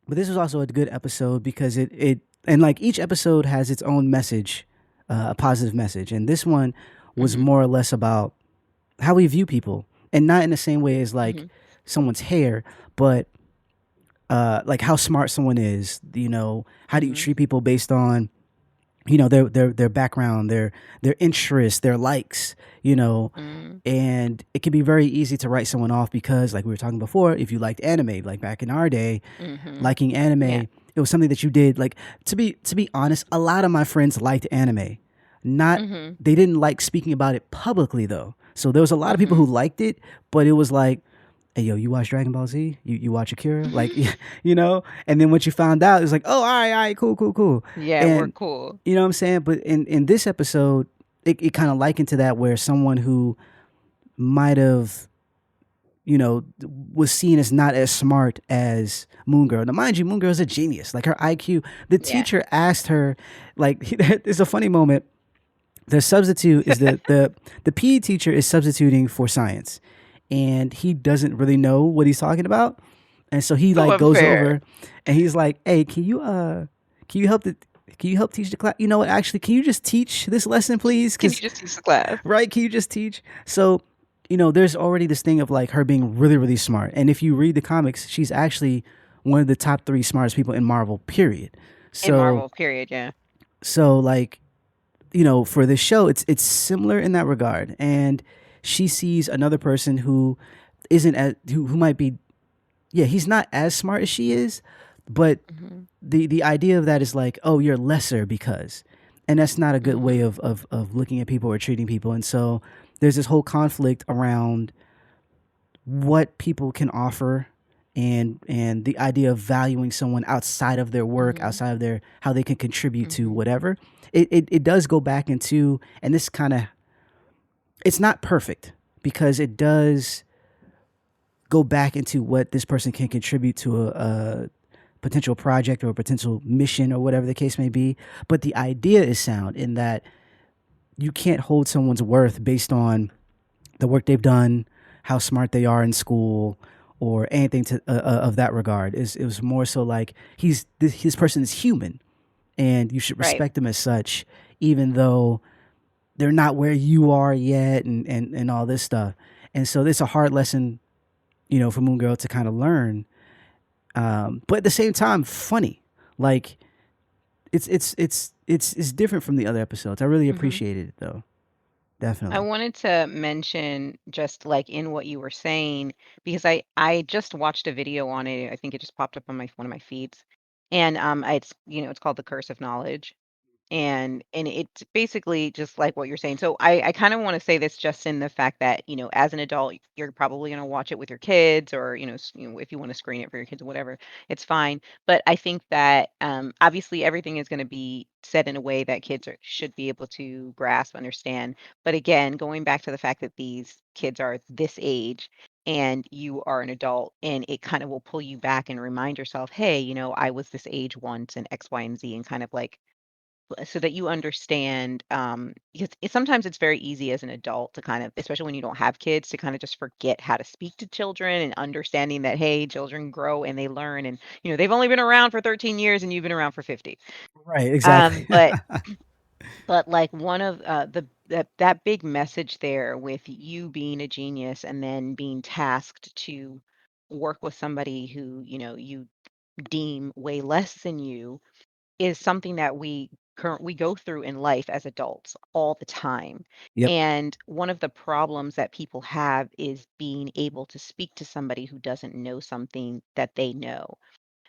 But this was also a good episode because it and like each episode has its own message, a positive message, and this one was Hmm. more or less about how we view people, and not in the same way as like Hmm. someone's hair, but like how smart someone is. You know, how do you Hmm. treat people based on their background, their interests, their likes. You know, Hmm. and it can be very easy to write someone off because, like we were talking before, if you liked anime, like back in our day, Hmm. liking anime, Yeah. it was something that you did. Like to be honest, a lot of my friends liked anime. Not Hmm. They didn't like speaking about it publicly though. So there was a lot of people who Hmm. liked it, but it was like, hey yo, you watch Dragon Ball Z? You watch Akira? Like you know? And then once you found out, it was like, oh, all right, cool, cool, cool. Yeah, we're And cool. you know what I'm saying? But in this episode, it kind of likened to that where someone who might have was seen as not as smart as Moon Girl. Now, mind you, Moon Girl is a genius. Like her IQ, the Yeah. teacher asked her, like, there's a funny moment. The substitute is the PE teacher is substituting for science, and he doesn't really know what he's talking about, and so he So like goes unfair. over, and he's like, "Hey, can you help the can you help teach the class? You know what? Actually, can you just teach this lesson, please? Can you Because just teach the class? right? Can you just teach?" So, there's already this thing of like her being really, really smart. And if you read the comics, she's actually one of the top three smartest people in Marvel, period. In So, Marvel, period, yeah. like, for this show, it's similar in that regard. And she sees another person who isn't as who might be, yeah, he's not as smart as she is, but Hmm. the idea of that is like, oh, you're lesser because, and that's not a good way Hmm. of looking at people or treating people. And so there's this whole conflict around what people can offer, and the idea of valuing someone outside of their work, Hmm. outside of their how they can contribute to Hmm. whatever. It does go back into, and this kind of, it's not perfect because it does go back into what this person can contribute to a potential project or a potential mission or whatever the case may be. But the idea is sound in that you can't hold someone's worth based on the work they've done, how smart they are in school, or anything to of that regard. It was more so like this person is human, and you should Right. respect them as such, even though they're not where you are yet, and all this stuff. And so it's a hard lesson, for Moon Girl to kind of learn, but at the same time, funny. Like it's different from the other episodes. I really Hmm. appreciated it though, I definitely. wanted to mention just like in what you were saying because I just watched a video on it. I think it just popped up on my one of my feeds, and it's it's called The Curse of Knowledge. And it's basically just like what you're saying. So I kind of want to say this just in the fact that, as an adult, you're probably going to watch it with your kids or, if you want to screen it for your kids or whatever, it's fine. But I think that obviously everything is going to be said in a way that kids should be able to grasp, understand. But again, going back to the fact that these kids are this age and you are an adult, and it kind of will pull you back and remind yourself, hey, I was this age once and X, Y, and Z, and kind of like so that you understand, because sometimes it's very easy as an adult to kind of, especially when you don't have kids, to kind of just forget how to speak to children and understanding that, hey, children grow and they learn, and they've only been around for 13 years and you've been around for 50. Right, um exactly. but but like one of that big message there with you being a genius and then being tasked to work with somebody who you deem way less than you is something that we go through in life as adults all the time. Yep. And one of the problems that people have is being able to speak to somebody who doesn't know something that they know.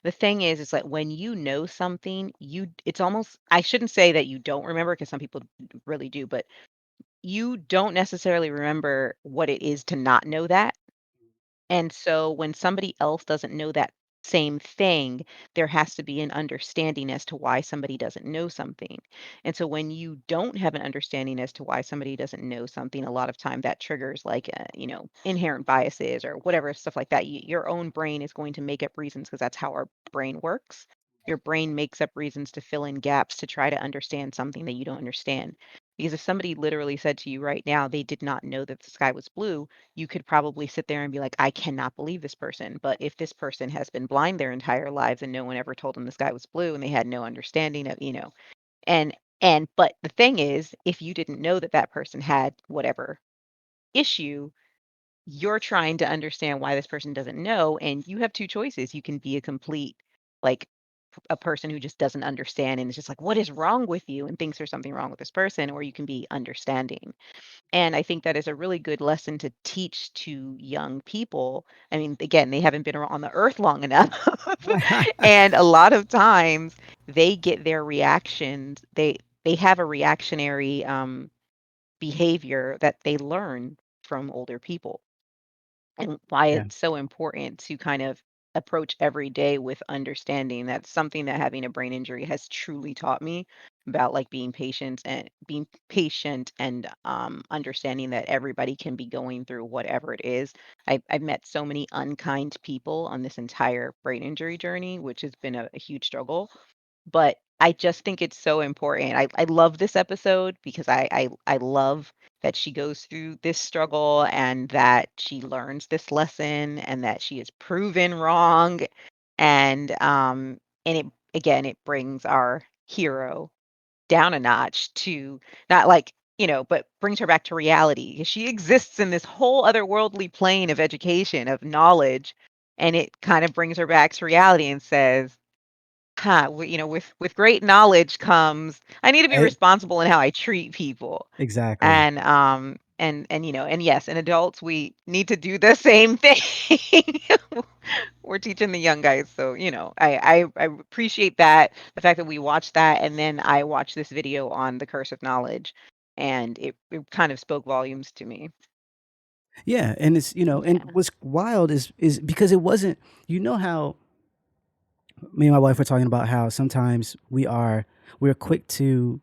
The thing is, it's like when you know something, it's almost, I shouldn't say that you don't remember because some people really do, but you don't necessarily remember what it is to not know that. And so when somebody else doesn't know that same thing, there has to be an understanding as to why somebody doesn't know something. And so when you don't have an understanding as to why somebody doesn't know something, a lot of time that triggers like, inherent biases or whatever stuff like that. Your own brain is going to make up reasons because that's how our brain works. Your brain makes up reasons to fill in gaps to try to understand something that you don't understand. Because if somebody literally said to you right now they did not know that the sky was blue, you could probably sit there and be like, I cannot believe this person. But if this person has been blind their entire lives and no one ever told them the sky was blue and they had no understanding of, and but the thing is, if you didn't know that that person had whatever issue, you're trying to understand why this person doesn't know, and you have two choices. You can be a complete, like, a person who just doesn't understand and is just like, what is wrong with you? And thinks there's something wrong with this person, or you can be understanding. And I think that is a really good lesson to teach to young people. I mean, again, they haven't been on the earth long enough. And a lot of times they get their reactions, they have a reactionary behavior that they learn from older people, and why Yeah. it's so important to kind of approach every day with understanding. That's something that having a brain injury has truly taught me about, like, being patient and understanding that everybody can be going through whatever it is. I've met so many unkind people on this entire brain injury journey, which has been a huge struggle, but I just think it's so important. I love this episode because I love that she goes through this struggle and that she learns this lesson and that she is proven wrong. And it, again, it brings our hero down a notch to not, like, but brings her back to reality, 'cause she exists in this whole otherworldly plane of education, of knowledge, and it kind of brings her back to reality and says, with great knowledge comes, I need to be Right? responsible in how I treat people. Exactly. And yes, and adults, we need to do the same thing. We're teaching the young guys. So, I appreciate that, the fact that we watched that, and then I watched this video on the curse of knowledge, and it kind of spoke volumes to me. Yeah, and it's and Yeah. what's wild is because it wasn't. You know how me and my wife were talking about how sometimes we're quick to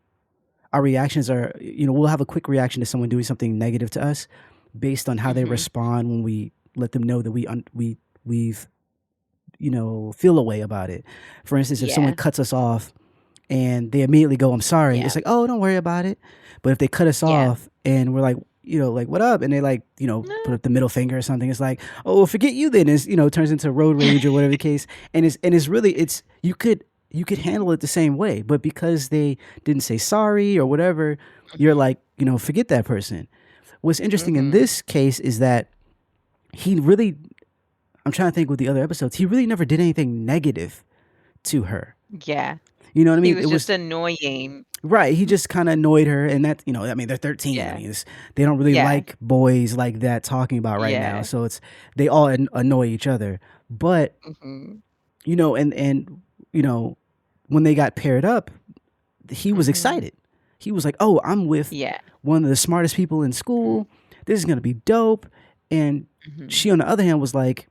our reactions are we'll have a quick reaction to someone doing something negative to us based on how they Mhm. respond when we let them know that we've feel a way about it. For instance, if someone Yeah. cuts us off and they immediately go, "I'm sorry," Yeah. it's like, "Oh, don't worry about it." But if they cut us Yeah. off and we're like, like, "What up?" and they like, put Nah. up the middle finger or something, it's like, "Oh, well, forget you then." It's turns into road rage or whatever the case, and it's really you could handle it the same way, but because they didn't say sorry or whatever, you're Mhm. like, forget that person. What's interesting in Mhm. this case is that he really, I'm trying to think with the other episodes, he really never did anything negative to her. Yeah. You know what I He mean? was It just was annoying. right. He just kind of annoyed her, and that I mean, they're 13. I Yeah. mean, they don't really Yeah. like boys like that talking about right now. Yeah. So they all annoy each other. But Mhm. and you know when they got paired up, he was Mhm. excited. He was like, "Oh, I'm with Yeah. one of the smartest people in Mhm. school. This is gonna be dope." And Mhm. she, on the other hand, was like,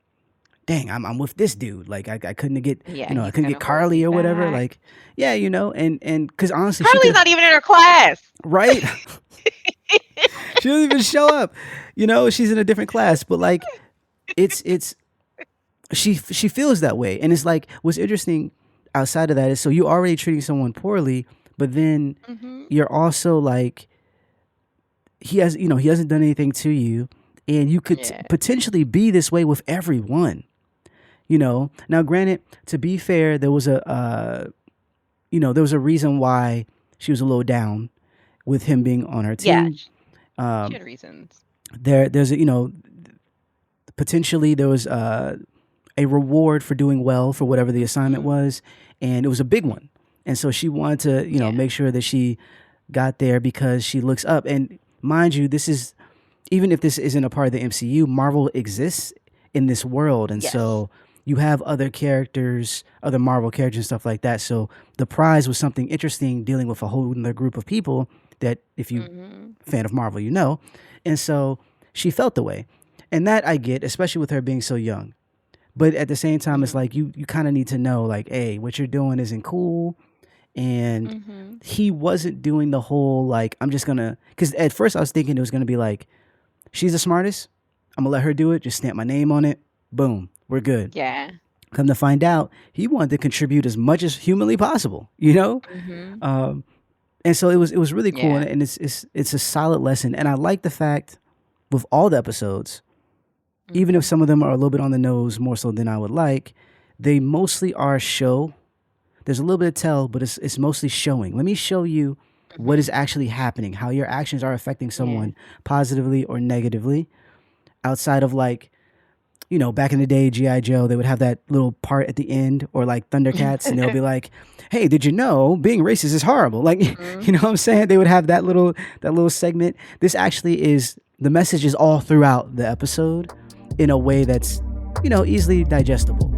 "Dang, I'm with this dude. Like, I couldn't get, Yeah, I he's couldn't get gonna hold Carly me or whatever. back. Like, yeah, and because honestly, she Carly's could, not even in her class. right? She doesn't even show up. She's in a different class, but like, it's she feels that way, and it's like what's interesting outside of that is so you already treating someone poorly, but then Mhm. you're also like he hasn't done anything to you, and you could Yeah. potentially be this way with everyone. Now granted, to be fair, there was there was a reason why she was a little down with him being on her Yeah, team. she Um, had reasons. there's potentially there was a reward for doing well for whatever the assignment Mhm. was, and it was a big Mhm. one. And so she wanted to, Yeah. make sure that she got there because she looks up. And mind you, this is even if this isn't a part of the MCU, Marvel exists in this world, and Yes. so you have other characters, other Marvel characters and stuff like that. So the prize was something interesting dealing with a whole other group of people that if you Mhm. fan of Marvel, and so she felt the way, and that I get, especially with her being so young. But at the same time, it's Mhm. like you kind of need to know, like, hey, what you're doing isn't cool, and Mhm. he wasn't doing the whole like I'm just gonna because at first I was thinking it was gonna be like she's the smartest. I'm gonna let her do it. Just stamp my name on it. Boom, we're good. Yeah. Come to find out, he wanted to contribute as much as humanly possible. Mhm. Um, And so it was really cool, Yeah. and it's a solid lesson. And I like the fact with all the episodes, even if Mhm. some of them are a little bit on the nose more so than I would like, they mostly are show. There's a little bit of tell, but it's mostly showing. Let me show you what is Mhm. actually happening, how your actions are affecting Yeah. someone positively or negatively, outside of like, back in the day, G.I. Joe, they would have that little part at the end, or like Thundercats, and they'll be like, "Hey, did you know being racist is horrible?" Like, Mhm. you know what I'm saying? They would have that little segment. This actually is the message is all throughout the episode in a way that's easily digestible.